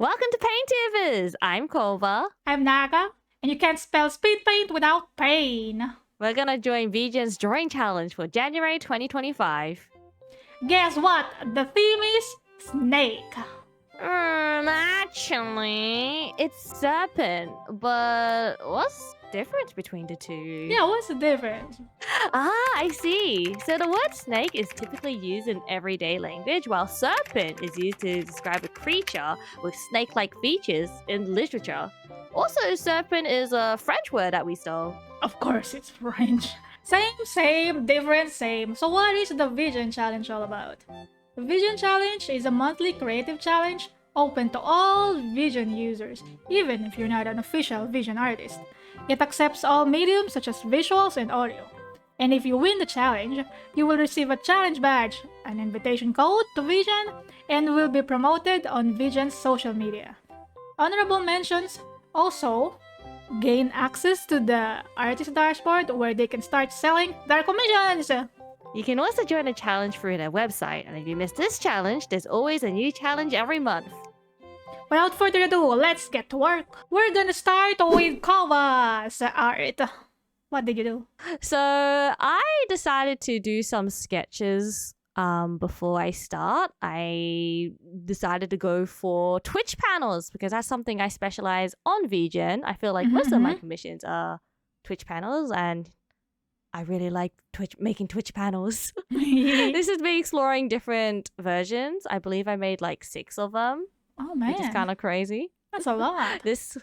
Welcome to Paintubers! I'm Koba. I'm Naga, and you can't spell speed paint without pain. We're gonna join Vgen's drawing challenge for January 2025. Guess what? The theme is snake. Actually, it's serpent, but what's difference between the two? Yeah, what's the difference? I see. So the word snake is typically used in everyday language, while serpent is used to describe a creature with snake-like features in literature. Also, serpent is a French word that we stole. Of course, it's French. Same, different, same. So what is the Vgen Challenge all about? The Vgen Challenge is a monthly creative challenge open to all Vgen users, even if you're not an official Vgen artist. It accepts all mediums such as visuals and audio. And if you win the challenge, you will receive a challenge badge, an invitation code to Vgen, and will be promoted on Vgen's social media. Honorable mentions also gain access to the artist dashboard where they can start selling their commissions. You can also join the challenge through their website, and if you miss this challenge, there's always a new challenge every month. Without further ado, let's get to work. We're gonna start with Koba's art. What did you do? So I decided to do some sketches before I start. I decided to go for Twitch panels because that's something I specialize on Vgen. I feel like most of my commissions are Twitch panels, and I really like making Twitch panels. This is me exploring different versions. I believe I made like 6 of them. Oh man, which is kind of crazy. That's a lot. This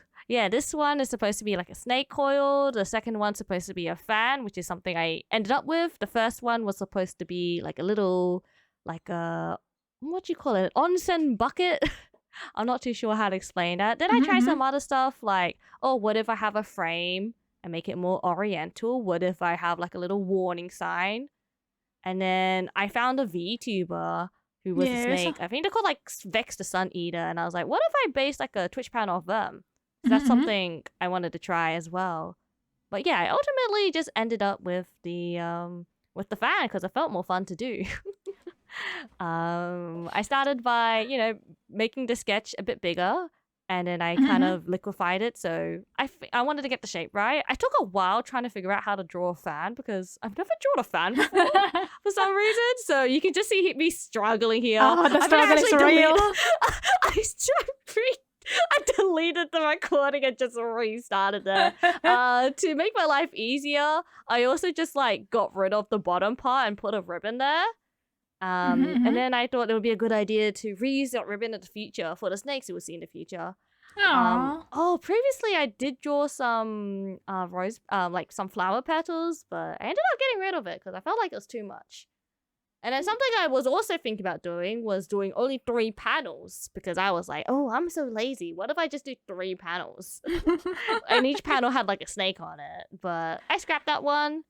one is supposed to be like a snake coil. The second one's supposed to be a fan, which is something I ended up with. The first one was supposed to be like a little, like a, what do you call it? Onsen bucket. I'm not too sure how to explain that. Then I tried some other stuff like, oh, what if I have a frame and make it more oriental? What if I have like a little warning sign? And then I found a VTuber who was a snake. I think they're called like Vex the Sun Eater. And I was like, what if I based like a Twitch panel of them? So that's something I wanted to try as well. But yeah, I ultimately just ended up with the fan because it felt more fun to do. I started by, making the sketch a bit bigger, and then I kind of liquefied it. So I wanted to get the shape right. I took a while trying to figure out how to draw a fan because I've never drawn a fan before for some reason. So you can just see me struggling here. Oh, the struggle is real. I deleted the recording and just restarted there. To make my life easier, I also just like got rid of the bottom part and put a ribbon there. And then I thought it would be a good idea to reuse that ribbon in the future for the snakes you will see in the future. Previously I did draw some some flower petals, but I ended up getting rid of it because I felt like it was too much. And then something I was also thinking about doing was doing only 3 panels because I was like, oh, I'm so lazy. What if I just do 3 panels? And each panel had like a snake on it, but I scrapped that one.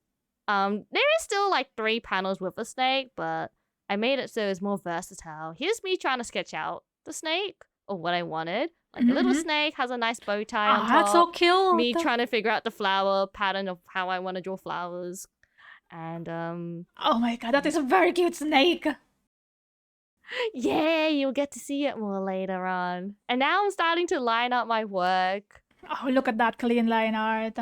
There is still like 3 panels with a snake, but I made it so it's more versatile. Here's me trying to sketch out the snake or what I wanted. Like a little snake has a nice bow tie on top. That's so cute. Me trying to figure out the flower pattern of how I want to draw flowers. And oh my god, that is a very cute snake. Yeah, you'll get to see it more later on. And now I'm starting to line up my work. Oh, look at that clean line art.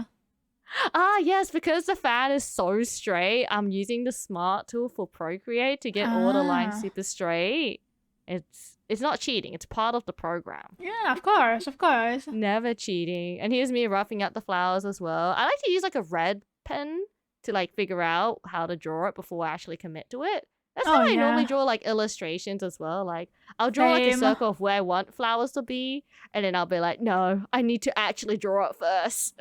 Yes, because the fan is so straight, I'm using the smart tool for Procreate to get all the lines super straight. It's not cheating, it's part of the program. Yeah, of course. Never cheating. And here's me roughing out the flowers as well. I like to use like a red pen to like figure out how to draw it before I actually commit to it. That's how I normally draw like illustrations as well. Like I'll draw like a circle of where I want flowers to be, and then I'll be like, no, I need to actually draw it first.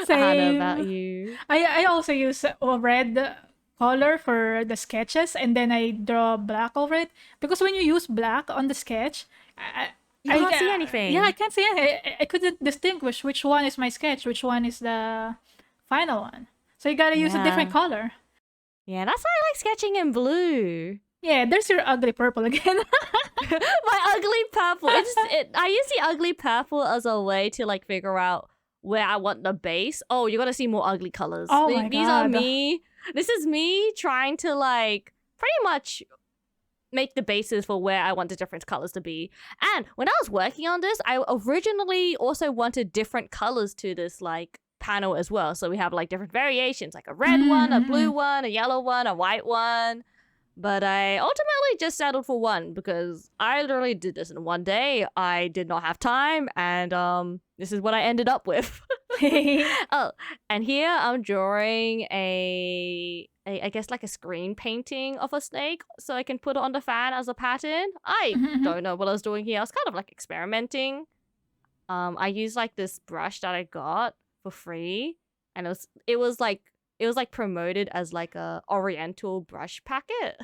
Same. I don't know about you. I also use a red color for the sketches, and then I draw black over it because when you use black on the sketch, you can't see anything. Yeah, I can't see anything. I couldn't distinguish which one is my sketch, which one is the final one. So you gotta use a different color. Yeah, that's why I like sketching in blue. Yeah, there's your ugly purple again. My ugly purple. I use the ugly purple as a way to like figure out where I want the base. Oh, you gotta see more ugly colors. Oh my These god. are me. This is me trying to like pretty much make the basis for where I want the different colors to be. And when I was working on this, I originally also wanted different colors to this like panel as well. So we have like different variations, like a red one, a blue one, a yellow one, a white one. But I ultimately just settled for one because I literally did this in one day. I did not have time, and this is what I ended up with. Oh, and here I'm drawing I guess like a screen painting of a snake so I can put it on the fan as a pattern. I don't know what I was doing here. I was kind of like experimenting. I used like this brush that I got for free, and it was like promoted as like a oriental brush packet.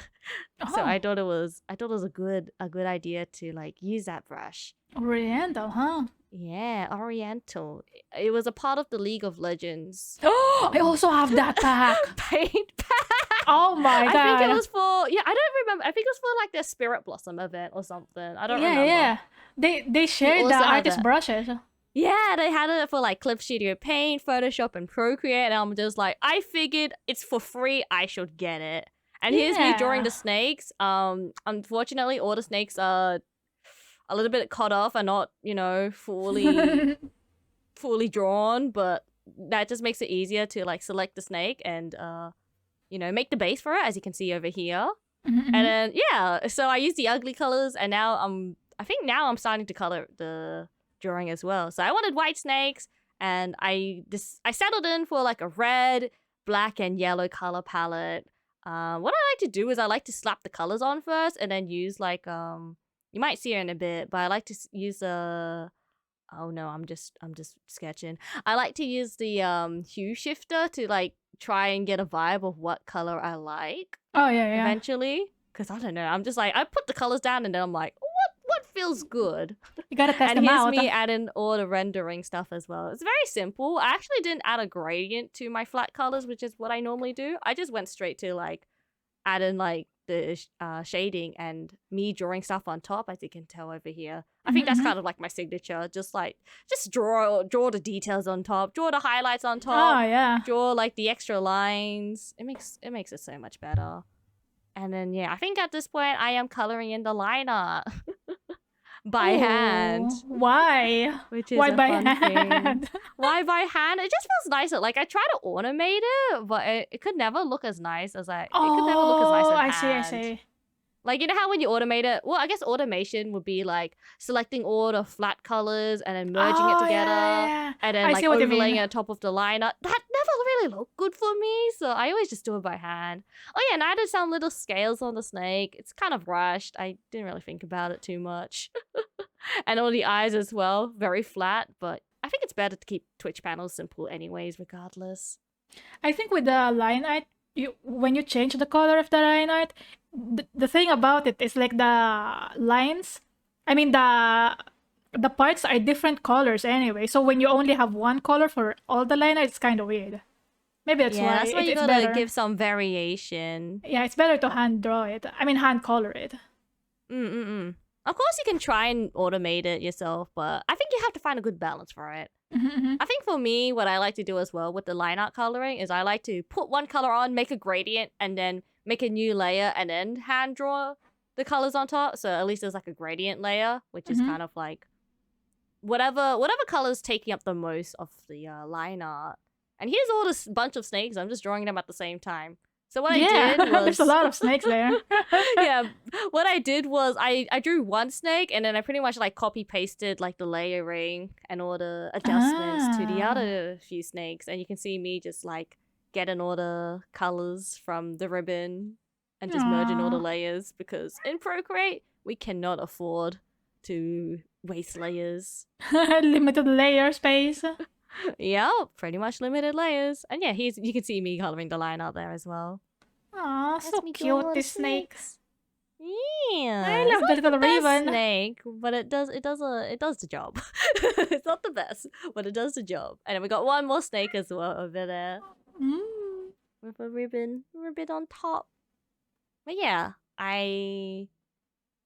So I thought it was a good idea to like use that brush. Oriental, huh? Yeah, oriental. It was a part of the League of Legends. Oh, I also have that pack. Paint pack. Oh my god. I think it was for I don't remember. I think it was for like the Spirit Blossom event or something. I don't remember. Yeah. They shared the artist brushes. Yeah, they had it for like Clip Studio Paint, Photoshop, and Procreate, and I'm just like, I figured it's for free, I should get it. And here's me drawing the snakes. Unfortunately, all the snakes are a little bit cut off and not, fully drawn, but that just makes it easier to like select the snake and make the base for it, as you can see over here. And then so I used the ugly colors, and now I'm starting to color the drawing as well. So I wanted white snakes, and I settled in for like a red, black, and yellow color palette. What I like to do is I like to slap the colors on first, and then use like you might see it in a bit, but I like to use oh no, I'm just sketching. I like to use the hue shifter to like try and get a vibe of what color I like. Oh yeah. Eventually, because I don't know, I'm just like, I put the colors down and then I'm like, what feels good? You gotta test them out. And here's me adding all the rendering stuff as well. It's very simple. I actually didn't add a gradient to my flat colors, which is what I normally do. I just went straight to like adding like the shading and me drawing stuff on top, as you can tell over here. I think that's kind of like my signature. Just draw the details on top, draw the highlights on top. Oh yeah. Draw like the extra lines. It makes it so much better. And then I think at this point I am coloring in the line art by hand. Why? Which is Why a by fun hand? thing. Why by hand? It just feels nicer. Like I try to ornament it, but it could never look as nice as it could never look as nice as hand. I see. Like, you know how when you automate it, well, I guess automation would be like selecting all the flat colors and then merging it together and then like overlaying it on top of the line art. That never really looked good for me, so I always just do it by hand. Oh yeah, and I added some little scales on the snake. It's kind of rushed. I didn't really think about it too much. And all the eyes as well, very flat, but I think it's better to keep Twitch panels simple anyways, regardless. I think with the line art, when you change the color of the line art, the thing about it is like the lines, I mean the parts are different colors anyway. So when you only have one color for all the line art, it's kind of weird. Maybe that's why. That's why you it's gotta better. give some variation. Yeah, it's better to hand draw it. I mean, hand color it. Of course, you can try and automate it yourself, but I think you have to find a good balance for it. I think for me, what I like to do as well with the line art coloring is I like to put one color on, make a gradient, and then make a new layer, and then hand draw the colors on top. So at least there's like a gradient layer, which is kind of like whatever color's taking up the most of the line art. And here's all this bunch of snakes. I'm just drawing them at the same time. So what I did was... there's a lot of snakes there. Yeah, what I did was I drew one snake, and then I pretty much like copy pasted like the layering and all the adjustments to the other few snakes. And you can see me just like getting all the colors from the ribbon and just merging all the layers, because in Procreate we cannot afford to waste layers. Limited layer space. Yep, pretty much limited layers. And yeah, you can see me coloring the line out there as well. Aw, so cute, this snake. Yeah, I love the little ribbon. Snake, but it does the job. It's not the best, but it does the job. And then we got one more snake as well over there with a ribbon on top. But yeah, I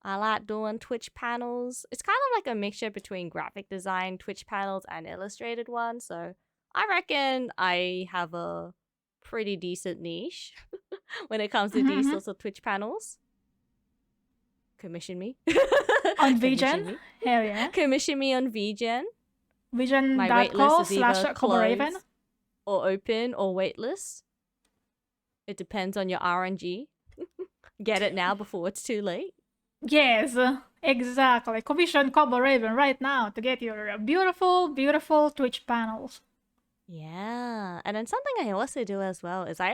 like doing Twitch panels. It's kind of like a mixture between graphic design, Twitch panels, and illustrated ones. So I reckon I have a pretty decent niche when it comes to these sorts of Twitch panels. Commission me. On Commission Vgen? me. Hell yeah. Commission me on Vgen. My waitlist is either Vgen.co/Kobaraven. closed or open or waitlist. It depends on your RNG. Get it now before it's too late. Yes, exactly. Commission Kobaraven right now to get your beautiful, beautiful Twitch panels. Yeah, and then something I also do as well is I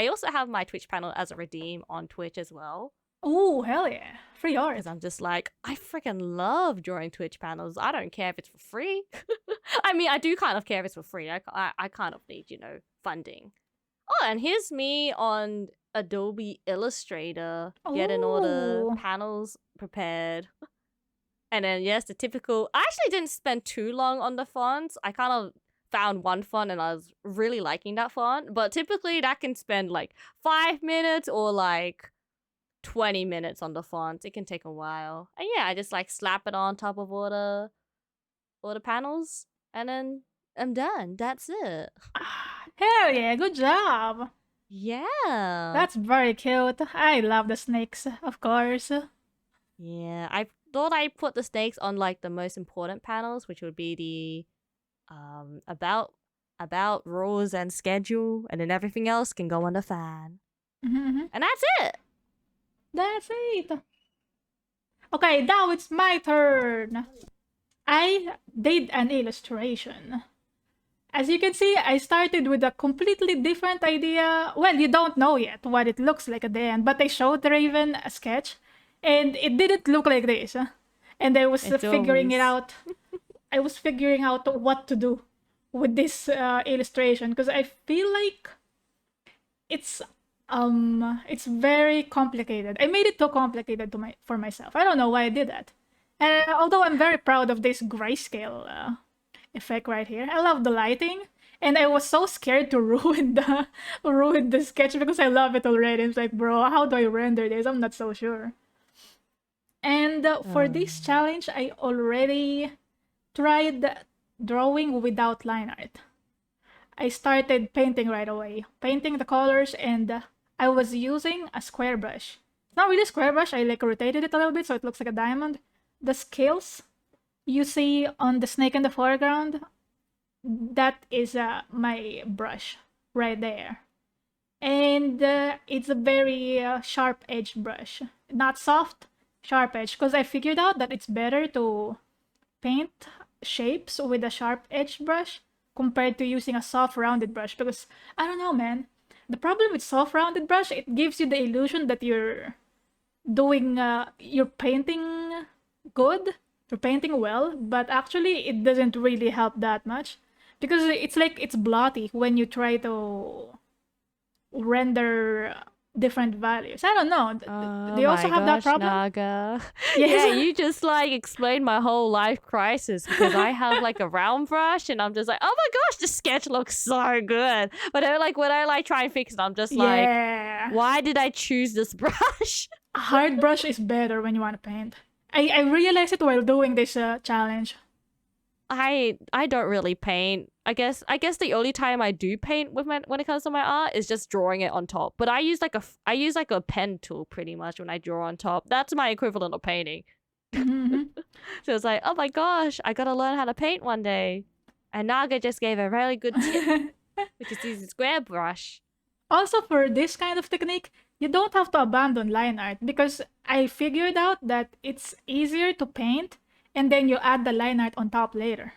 also have my Twitch panel as a redeem on Twitch as well. Oh, hell yeah. Free art. Because I'm just like, I freaking love drawing Twitch panels. I don't care if it's for free. I mean, I do kind of care if it's for free. I kind of need, funding. Oh, and here's me on Adobe Illustrator getting all the panels prepared. And then, yes, the typical... I actually didn't spend too long on the fonts. I kind of found one font and I was really liking that font. But typically, that can spend like 5 minutes or like 20 minutes on the font. It can take a while. And yeah, I just like slap it on top of all the panels. And then I'm done. That's it. Hell yeah, good job. Yeah. That's very cute. I love the snakes, of course. Yeah, I thought I put the snakes on like the most important panels, which would be the about rules and schedule, and then everything else can go on the fan. Mm-hmm. And that's it. That's it. Okay, now it's my turn. I did an illustration. As you can see, I started with a completely different idea. Well, you don't know yet what it looks like at the end, but I showed Raven a sketch, and it didn't look like this. And I was figuring it out. I was figuring out what to do with this illustration, because I feel like it's very complicated. I made it too complicated for myself. I don't know why I did that. And although I'm very proud of this grayscale effect right here, I love the lighting, and I was so scared to ruin the sketch because I love it already. It's like, bro, how do I render this? I'm not so sure. And for this challenge, I already tried drawing without line art. I started painting right away, painting the colors, and I was using a square brush. It's not really a square brush, I like rotated it a little bit so it looks like a diamond. The scales you see on the snake in the foreground, that is my brush right there. And it's a very sharp edge brush. Not soft, sharp edge, because I figured out that it's better to paint shapes with a sharp edge brush compared to using a soft rounded brush, because I don't know, man, the problem with soft rounded brush, it gives you the illusion that you're doing you're painting good, you're painting well, but actually it doesn't really help that much, because it's like it's blotty when you try to render different values. I don't know. They also have that problem. Naga. Yes. Yeah, you just like explained my whole life crisis, because I have like a round brush and I'm just like, oh my gosh, the sketch looks so good. But then, like when I like try and fix it, I'm just like, why did I choose this brush? A hard brush is better when you want to paint. I realized it while doing this challenge. I don't really paint. I guess the only time I do paint with when it comes to my art is just drawing it on top. But I use like a pen tool pretty much when I draw on top. That's my equivalent of painting. Mm-hmm. So it's like, oh my gosh, I gotta learn how to paint one day. And Naga just gave a really good tip, which is use a square brush. Also, for this kind of technique, you don't have to abandon line art, because I figured out that it's easier to paint and then you add the line art on top later.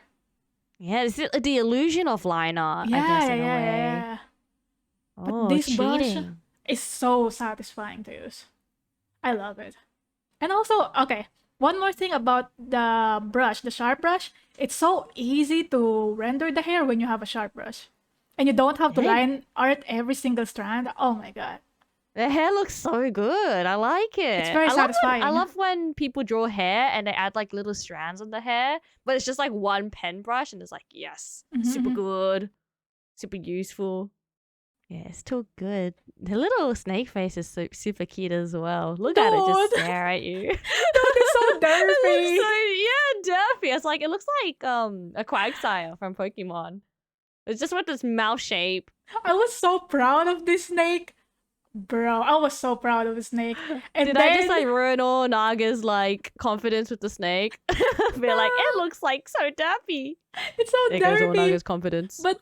Yeah, it's the illusion of line art, I guess, in a way. Yeah. But Oh, this brush cheating. is so satisfying to use. I love it. And also, okay, one more thing about the brush, the sharp brush, it's so easy to render the hair when you have a sharp brush. And you don't have to line art every single strand. Oh my god. The hair looks so good. I like it. It's very satisfying. I love when people draw hair and they add like little strands on the hair, but it's just like one pen brush and it's like, yes, super good, super useful. Yeah, it's still good. The little snake face is super cute as well. Look at it just stare at you. It's so derpy. Yeah, derpy. It's like, it looks like a Quagsire from Pokemon. It's just with this mouth shape. I was so proud of this snake. Bro, I was so proud of the snake. And Did then I just like ruin all Naga's like confidence with the snake? Be like, it looks like so derpy. it's so There goes all derpy. Naga's confidence. But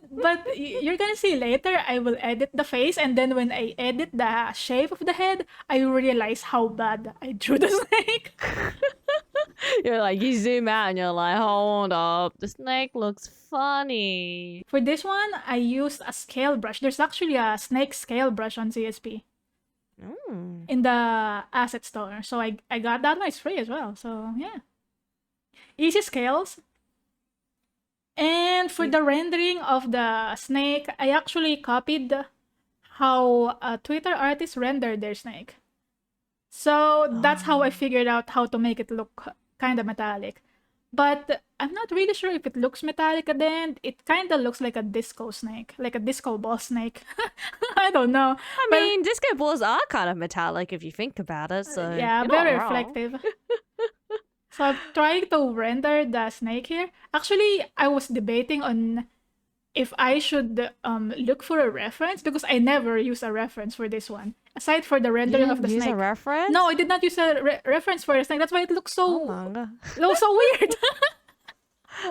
you're gonna see later. I will edit the face, and then when I edit the shape of the head, I realize how bad I drew the snake. You're like, you zoom out and you're like, hold up, the snake looks funny. For this one, I used a scale brush. There's actually a snake scale brush on CSP in the asset store. So I got that one. It's free as well. So yeah. Easy scales. And for the rendering of the snake, I actually copied how Twitter artists render their snake. So that's how I figured out how to make it look kind of metallic. But I'm not really sure if it looks metallic at the end. It kind of looks like a disco snake, like a disco ball snake. I don't know. I mean, disco balls are kind of metallic if you think about it. So yeah, you're very not wrong. reflective. So I'm trying to render the snake here. Actually, I was debating on if I should look for a reference because I never use a reference for this one. Aside for the You rendering didn't of the use snake. a reference? No, I did not use a reference for the snake. That's why it looks so Manga. looks so weird.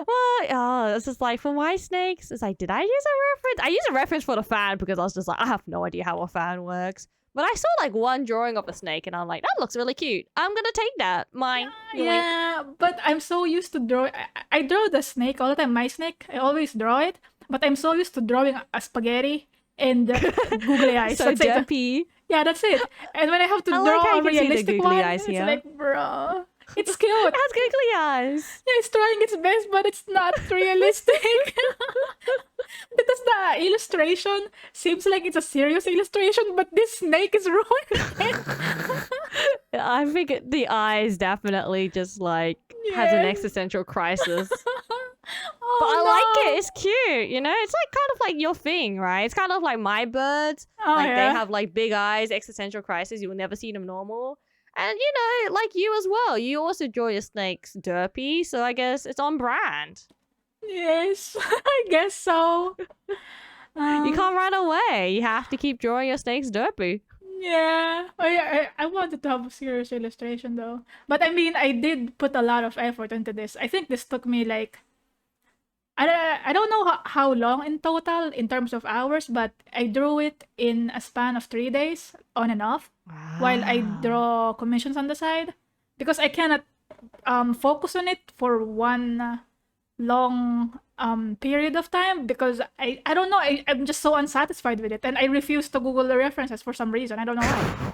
Well, it's just like for my snakes, it's like, did I use a reference? I use a reference for the fan because I was just like, I have no idea how a fan works. But I saw like one drawing of a snake and I'm like, that looks really cute. I'm gonna take that. Mine. Yoink. Yeah, but I'm so used to draw. I draw the snake all the time. My snake, I always draw it. But I'm so used to drawing a spaghetti and googly eyes. So That's it. derpy. Yeah, that's it. And when I have to I like draw how a you can see the realistic googly one, eyes it's here. like, bro, it's cute. It has googly eyes. Yeah, it's trying its best, but it's not realistic. Because the illustration seems like it's a serious illustration, but this snake is ruined. I think the eyes definitely just like has an Yeah. existential crisis. Oh, But I no. like it. It's cute, you know? It's like kind of like your thing, right? It's kind of like my birds. Oh, Like yeah. they have like big eyes, existential crisis. You will never see them normal. And you know, like you as well. You also draw your snakes derpy, so I guess it's on brand. Yes, I guess so. You can't run away. You have to keep drawing your snakes derpy. Yeah. Oh, yeah. I wanted to have a serious illustration though. But I mean, I did put a lot of effort into this. I think this took me like I don't know how long in total in terms of hours, but I drew it in a span of 3 days on and off while I draw commissions on the side because I cannot focus on it for one long period of time because I don't know, I'm just so unsatisfied with it and I refuse to Google the references for some reason. I don't know why.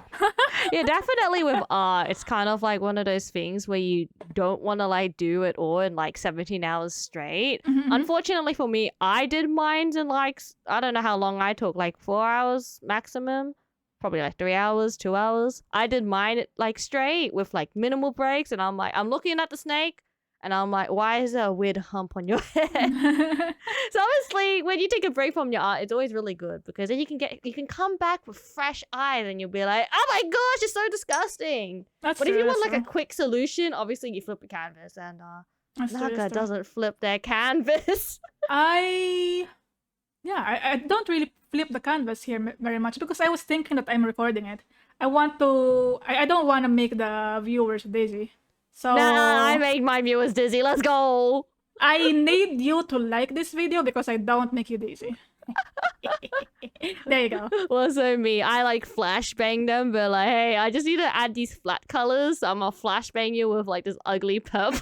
Yeah, definitely with art, it's kind of like one of those things where you don't want to like do it all in like 17 hours straight. Mhm. Unfortunately for me, I did mine in like, I don't know how long I took, like 4 hours maximum. Probably like 3 hours, 2 hours. I did mine like straight with like minimal breaks and I'm like, I'm looking at the snake and I'm like, why is there a weird hump on your head? So obviously, when you take a break from your art, it's always really good because then you can come back with fresh eyes and you'll be like, oh my gosh, it's so disgusting. That's But if true, you want that's like a true. quick solution, obviously you flip the canvas and That's true, Naga that's true. doesn't flip their canvas. I don't really flip the canvas here very much because I was thinking that I'm recording it. I don't want to make the viewers dizzy. So Nah, I made my viewers dizzy. Let's go. I need you to like this video because I don't make you dizzy. There you go. Also me, I like flashbang them, but like, hey, I just need to add these flat colors. So I'm gonna flashbang you with like this ugly purple.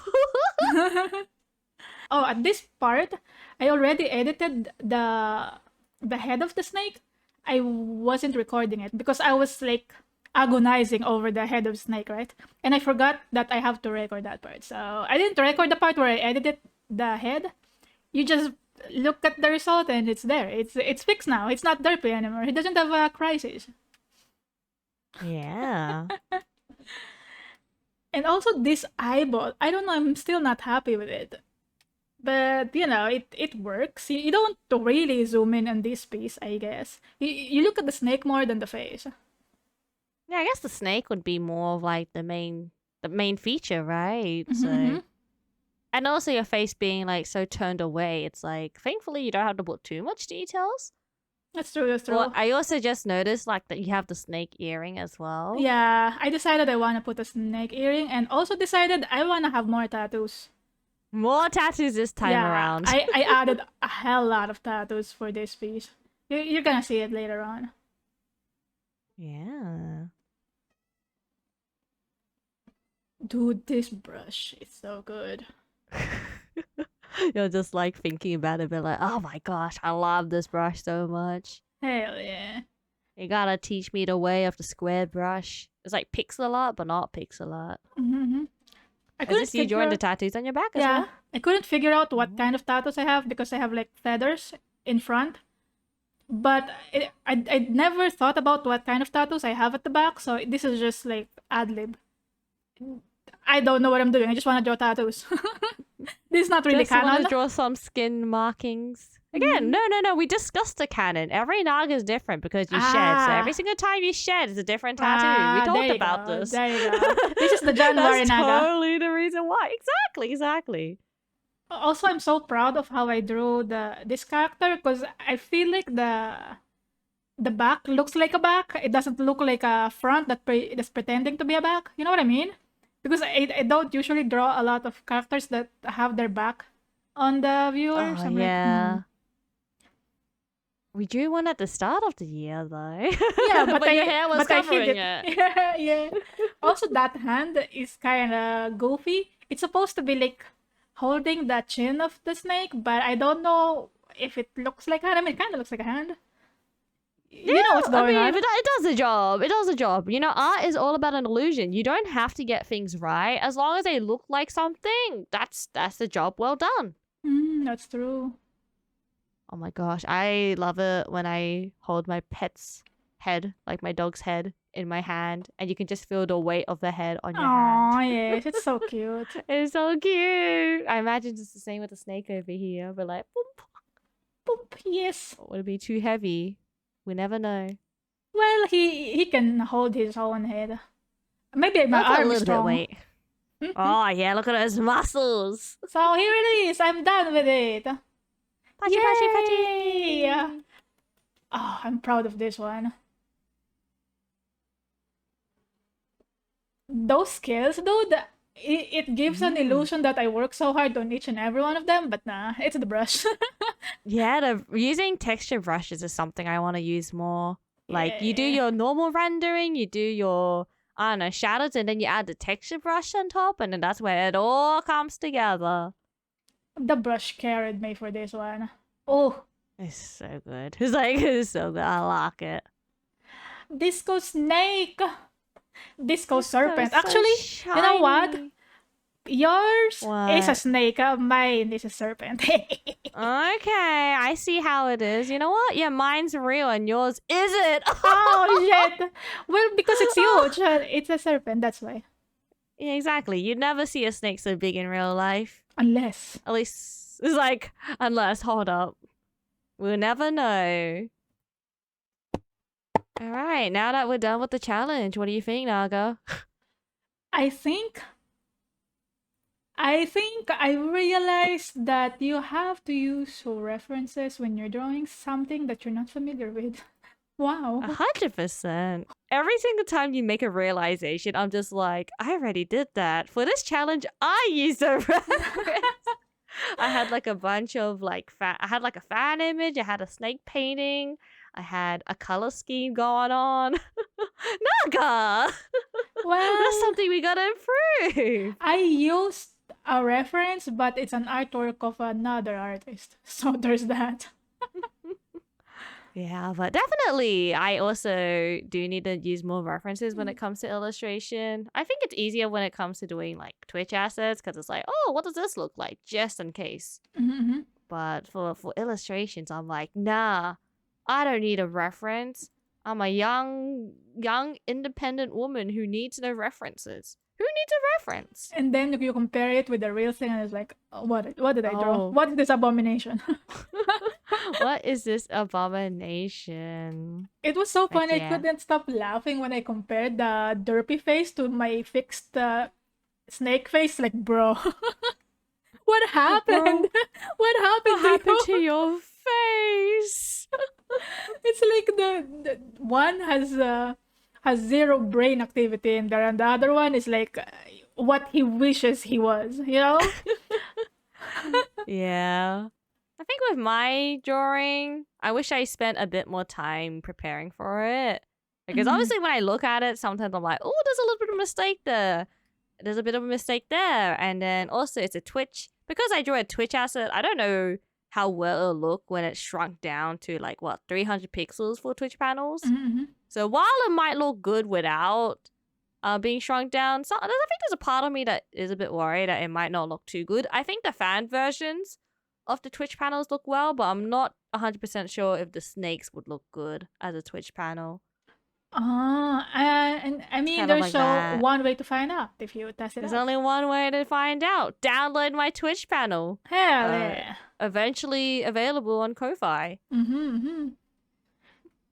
Oh, at this part, I already edited the head of the snake. I wasn't recording it because I was like agonizing over the head of snake, right? And I forgot that I have to record that part. So I didn't record the part where I edited the head. You just look at the result and it's there. It's fixed now. It's not derpy anymore. He doesn't have a crisis. Yeah. And also this eyeball. I don't know. I'm still not happy with it. But, you know, it works. You don't really zoom in on this piece, I guess. You look at the snake more than the face. Yeah, I guess the snake would be more of like the main feature, right? So, Mhm. and also your face being like so turned away. It's like thankfully you don't have to put too much details. That's true. That's true. Well, I also just noticed like that you have the snake earring as well. Yeah, I decided I want to put a snake earring, and also decided I want to have more tattoos. More tattoos this time Yeah, around. I added a hell lot of tattoos for this piece. You're gonna see it later on. Yeah. Dude, this brush is so good. You're just like thinking about it, but like, oh my gosh, I love this brush so much. Hell yeah. You gotta teach me the way of the square brush. It's like pixel art, but not pixel art. Mm-hmm. I Is couldn't this you drawing the tattoos on your back as Yeah, well? I couldn't figure out what kind of tattoos I have because I have like feathers in front. But I never thought about what kind of tattoos I have at the back, so this is just like ad lib. I don't know what I'm doing. I just want to draw tattoos. This is not really Just want canon. to draw some skin markings. Again, no. We discussed the canon. Every Naga is different because you shed. So every single time you shed is a different tattoo. We talked about this. There you go. This is the January That's Naga. totally the reason why. Exactly. Also, I'm so proud of how I drew this character because I feel like the back looks like a back. It doesn't look like a front that's pretending to be a back. You know what I mean? Because I don't usually draw a lot of characters that have their back on the viewer. So I'm yeah. like, We drew one at the start of the year, though. Yeah, but your hair was covering it. Yeah. Also, that hand is kind of goofy. It's supposed to be like holding the chin of the snake, but I don't know if it looks like a hand. I mean, it kind of looks like a hand. You know what's going on. But it does the job. It does the job. You know, art is all about an illusion. You don't have to get things right. As long as they look like something, that's the job well done. That's true. Oh my gosh, I love it when I hold my pet's head, like my dog's head, in my hand, and you can just feel the weight of the head on your hand. Oh yes, it's so cute. It's so cute. I imagine it's the same with the snake over here, but like, boop. Boop. Yes. Would it be too heavy? We never know. Well, he can hold his own head. Maybe my Look at a arm is little bit strong. weight. Oh yeah, look at those muscles. So here it is. I'm done with it. Patchy. Yay! Oh, I'm proud of this one. Those skills, dude, it gives an illusion that I work so hard on each and every one of them, but nah, it's the brush. Yeah, using texture brushes is something I want to use more. Like, you do your normal rendering, you do your, I don't know, shadows, and then you add the texture brush on top, and then that's where it all comes together. The brush carried me for this one. Oh, It's so good. It's so good. I like it. Disco Snake! Disco Serpent. So Actually, you know what? shiny. Yours is a What? snake, mine is a serpent. Okay, I see how it is. You know what? Yeah, mine's real and yours isn't. Oh shit! Well, because it's huge, it's a serpent. That's why. Yeah, exactly. You'd never see a snake so big in real life. Unless. At least, it's like, unless, hold up. We'll never know. Alright, now that we're done with the challenge, what do you think, Naga? I think I realized that you have to use references when you're drawing something that you're not familiar with. Wow. 100%. Every single time you make a realization, I'm just like, I already did that. For this challenge, I used a reference. I had like a bunch of like, I had like a fan image, I had a snake painting, I had a color scheme going on. Naga! That's Well, something we gotta improve. I used a reference, but it's an artwork of another artist. So there's that. Yeah, but definitely, I also do need to use more references when it comes to illustration. I think it's easier when it comes to doing like Twitch assets because it's like, oh, what does this look like? Just in case. Mm-hmm. But for illustrations, I'm like, nah, I don't need a reference. I'm a young, independent woman who needs no references. Who needs a reference? And then you compare it with the real thing, and it's like, oh, what did I draw? Oh. What is this abomination? What is this abomination? It was so funny. yeah. I couldn't stop laughing when I compared the derpy face to my fixed snake face. Like, bro, what happened? What happened What happened to to you? your face? it's like the one has zero brain activity in there, and the other one is like what he wishes he was, you know? Yeah. I think with my drawing, I wish I spent a bit more time preparing for it. Because obviously when I look at it, sometimes I'm like, oh, there's a little bit of a mistake there. There's a bit of a mistake there. And then also it's a Twitch. Because I drew a Twitch asset, I don't know how well it'll look when it's shrunk down to 300 pixels for Twitch panels. Mm-hmm. So while it might look good without being shrunk down, I think there's a part of me that is a bit worried that it might not look too good. I think the fan versions of the Twitch panels look well, but I'm not 100% sure if the snakes would look good as a Twitch panel. And I mean, kind of there's like one way to find out if you test it There's out. only one way to find out. Download my Twitch panel. Hell yeah. Eventually available on Ko-Fi. And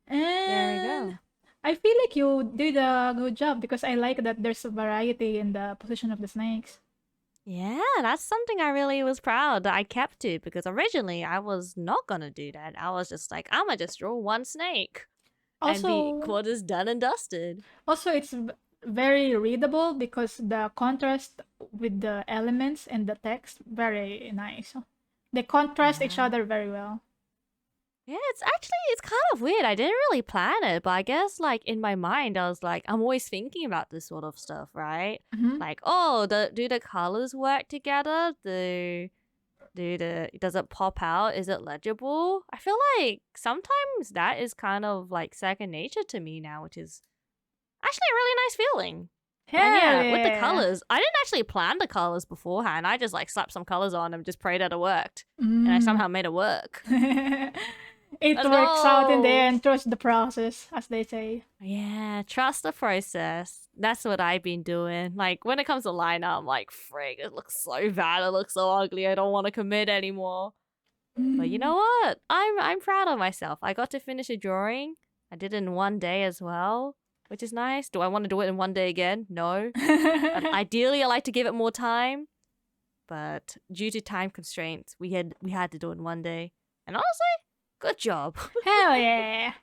There we go. I feel like you did a good job because I like that there's a variety in the position of the snakes. Yeah, that's something I really was proud that I kept to, because originally I was not gonna do that. I was just like, I'm gonna just draw one snake and be quarters done and dusted. Also, it's very readable because the contrast with the elements and the text, very nice. They contrast each other very well. Yeah, it's kind of weird. I didn't really plan it, but I guess in my mind, I was like, I'm always thinking about this sort of stuff, right? Like, oh, do the colors work together? Does it pop out? Is it legible? I feel like sometimes that is kind of second nature to me now, which is actually a really nice feeling. Hell With the colors, I didn't actually plan the colors beforehand. I just slapped some colors on and just prayed that it worked, and I somehow made it work. It works out in the end. Trust the process, as they say. Yeah, trust the process. That's what I've been doing. When it comes to lineup, I'm like, frig, it looks so bad. It looks so ugly. I don't want to commit anymore. But you know what? I'm proud of myself. I got to finish a drawing. I did it in one day as well, which is nice. Do I want to do it in one day again? No. Ideally, I like to give it more time. But due to time constraints, we had to do it in one day. And honestly, good job. Hell yeah.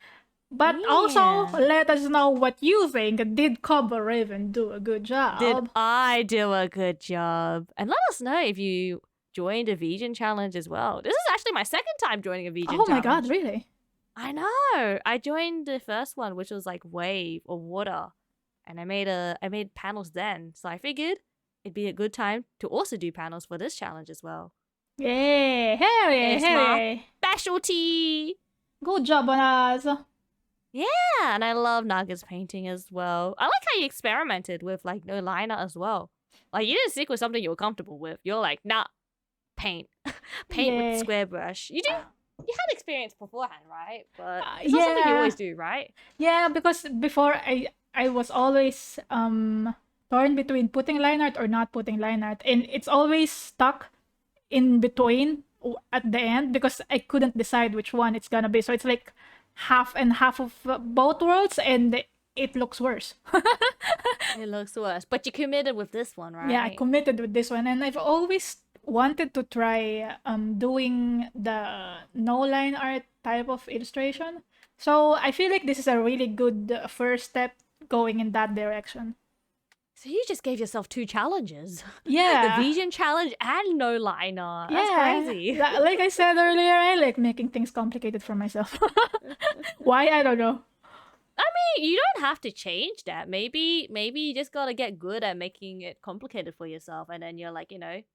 But also, let us know what you think. Did Kobaraven do a good job? Did I do a good job? And let us know if you joined a Vgen challenge as well. This is actually my second time joining a Vgen challenge. Oh my god, really? I know. I joined the first one, which was wave or water. And I made panels then. So I figured it'd be a good time to also do panels for this challenge as well. Yeah, hell yeah, It's hell my yeah. specialty. Good job on us. Yeah, and I love Naga's painting as well. I like how you experimented with no liner as well. You didn't stick with something you were comfortable with. You're like, nah, paint. Paint with square brush. You had experience beforehand, right? But it's not something you always do, right? Yeah, because before I was always torn between putting line art or not putting line art, and it's always stuck in between at the end because I couldn't decide which one it's gonna be. So it's like half and half of both worlds, and it looks worse. It looks worse. But you committed with this one, right? Yeah, I committed with this one, and I've always wanted to try doing the no line art type of illustration. So I feel like this is a really good first step going in that direction. So you just gave yourself 2 challenges. Yeah. The Vgen challenge and no liner. That's crazy. Like I said earlier, I like making things complicated for myself. Why? I don't know. I mean, you don't have to change that. Maybe you just gotta get good at making it complicated for yourself, and then you're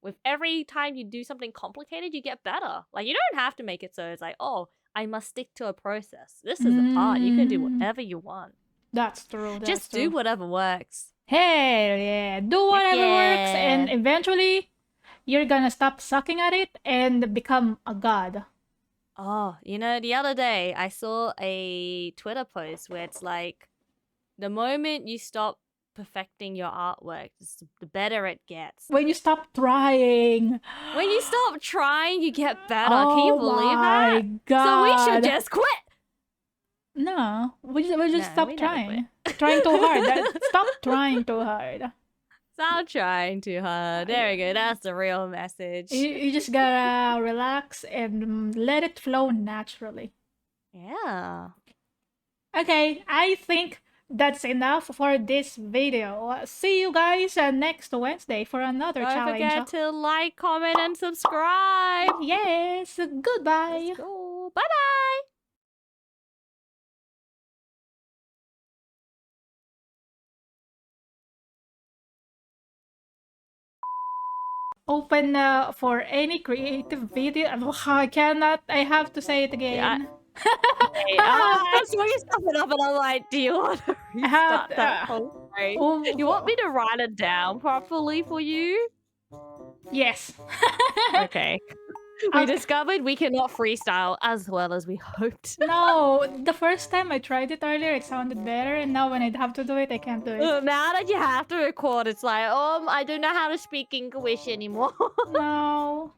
with every time you do something complicated, you get better. You don't have to make it so it's oh, I must stick to a process. This is the part. You can do whatever you want. That's true. Just do whatever works. Hell yeah. Do whatever works, and eventually you're gonna stop sucking at it and become a god. Oh, the other day I saw a Twitter post where it's the moment you stop perfecting your artwork, the better it gets. When you stop trying. When you stop trying, you get better. Oh, can you believe that? God. So we should just quit. No, we'll just stop trying. Trying too hard. Stop trying too hard. Stop trying too hard. There we go. That's the real message. You just gotta relax and let it flow naturally. Yeah. Okay, I think that's enough for this video. See you guys next Wednesday for another Don't challenge. forget to like, comment, and subscribe. Yes, goodbye. Let's go. Bye-bye. Open for any creative video. I cannot. I have to say it again. Hey, I saw you stuff it up and I'm like, do you want to restart that whole thing? You want me to write it down properly for you? Yes. Okay. We discovered we cannot freestyle as well as we hoped. No, the first time I tried it earlier, it sounded better, and now when I have to do it, I can't do it. Now that you have to record, it's like, I don't know how to speak English anymore. No.